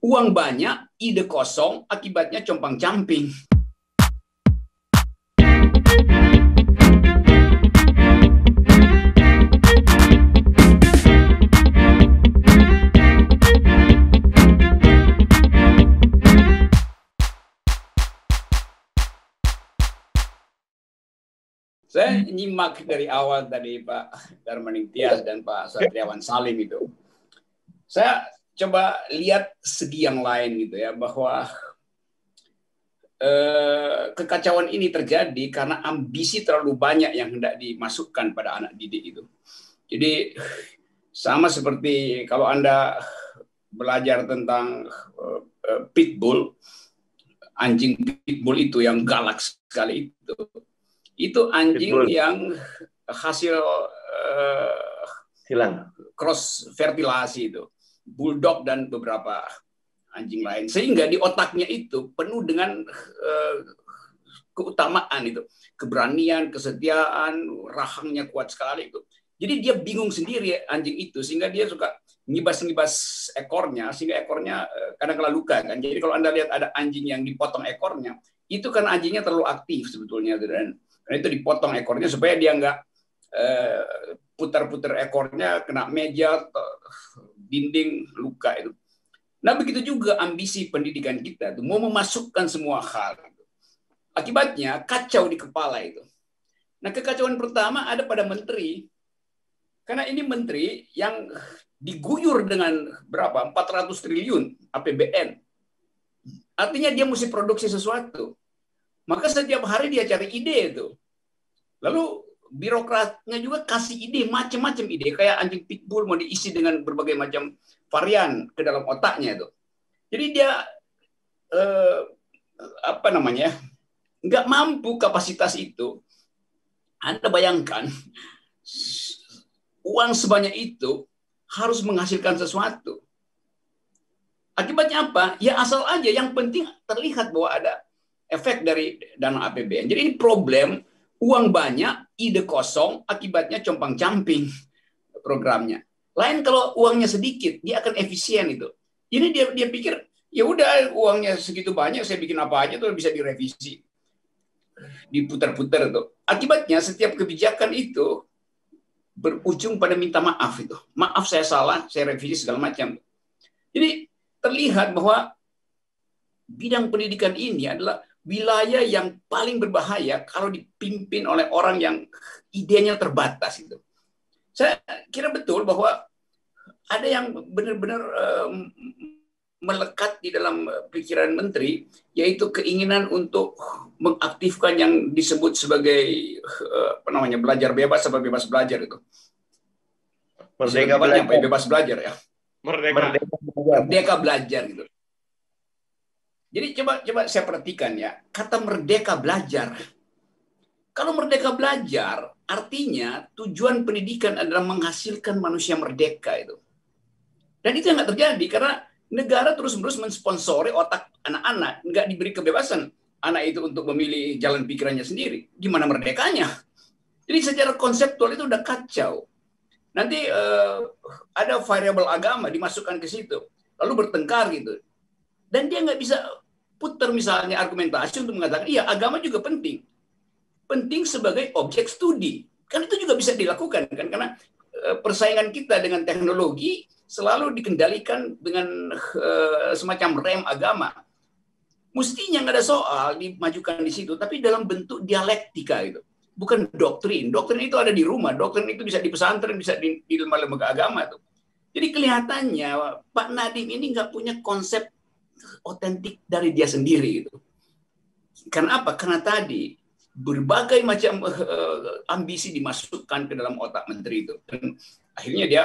Uang banyak, ide kosong, akibatnya compang-camping. Saya nyimak dari awal tadi Pak Darmaning Tias dan Pak Satriawan Salim itu. Saya coba lihat segi yang lain gitu ya, bahwa kekacauan ini terjadi karena ambisi terlalu banyak yang hendak dimasukkan pada anak didik itu. Jadi sama seperti kalau Anda belajar tentang pitbull, anjing pitbull itu yang galak sekali itu anjing pitbull yang hasil silang cross fertilasi itu, bulldog dan beberapa anjing lain, sehingga di otaknya itu penuh dengan keutamaan itu, keberanian, kesetiaan, rahangnya kuat sekali itu. Jadi dia bingung sendiri anjing itu, sehingga dia suka ngibas-ngibas ekornya, sehingga ekornya kadang-kadang luka kan. Jadi kalau Anda lihat ada anjing yang dipotong ekornya, itu karena anjingnya terlalu aktif sebetulnya, dan itu dipotong ekornya supaya dia nggak putar-putar ekornya, kena meja, dinding, luka itu. Nah begitu juga ambisi pendidikan kita itu, mau memasukkan semua hal. Akibatnya kacau di kepala itu. Nah kekacauan pertama ada pada menteri. Karena ini menteri yang diguyur dengan berapa? 400 triliun APBN. Artinya dia mesti produksi sesuatu. Maka setiap hari dia cari ide itu. Lalu birokratnya juga kasih ide, macam-macam ide. Kayak anjing pitbull mau diisi dengan berbagai macam varian ke dalam otaknya itu. Jadi dia nggak mampu kapasitas itu. Anda bayangkan uang sebanyak itu harus menghasilkan sesuatu. Akibatnya apa? Ya asal aja. Yang penting terlihat bahwa ada efek dari dana APBN. Jadi ini problem, uang banyak, ide kosong, akibatnya compang-camping programnya. Lain kalau uangnya sedikit, dia akan efisien itu. Ini dia pikir, ya udah uangnya segitu banyak, saya bikin apa aja tuh bisa direvisi, diputar-putar tuh. Akibatnya setiap kebijakan itu berujung pada minta maaf itu. Maaf saya salah, saya revisi segala macam. Jadi terlihat bahwa bidang pendidikan ini adalah wilayah yang paling berbahaya kalau dipimpin oleh orang yang idenya terbatas itu. Saya kira betul bahwa ada yang benar-benar melekat di dalam pikiran menteri, yaitu keinginan untuk mengaktifkan yang disebut sebagai belajar bebas atau bebas belajar itu. Merdeka belajar. Bebas belajar ya. Merdeka belajar gitu. Jadi coba saya perhatikan ya, kata merdeka belajar. Kalau merdeka belajar, artinya tujuan pendidikan adalah menghasilkan manusia merdeka itu. Dan itu yang nggak terjadi karena negara terus-menerus mensponsori otak anak-anak, nggak diberi kebebasan anak itu untuk memilih jalan pikirannya sendiri. Di mana merdekanya? Jadi secara konseptual itu udah kacau. Nanti ada variabel agama dimasukkan ke situ, lalu bertengkar gitu. Dan dia nggak bisa putar misalnya argumentasi untuk mengatakan, iya agama juga penting. Penting sebagai objek studi. Kan itu juga bisa dilakukan kan, karena persaingan kita dengan teknologi selalu dikendalikan dengan semacam rem agama. Mestinya nggak ada soal dimajukan di situ, tapi dalam bentuk dialektika itu. Bukan doktrin. Doktrin itu ada di rumah, doktrin itu bisa di pesantren, bisa di lembaga agama tuh. Jadi kelihatannya Pak Nadiem ini nggak punya konsep otentik dari dia sendiri gitu. Karena apa? Karena tadi berbagai macam ambisi dimasukkan ke dalam otak menteri itu, dan akhirnya dia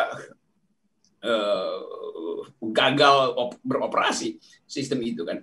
gagal beroperasi sistem itu kan.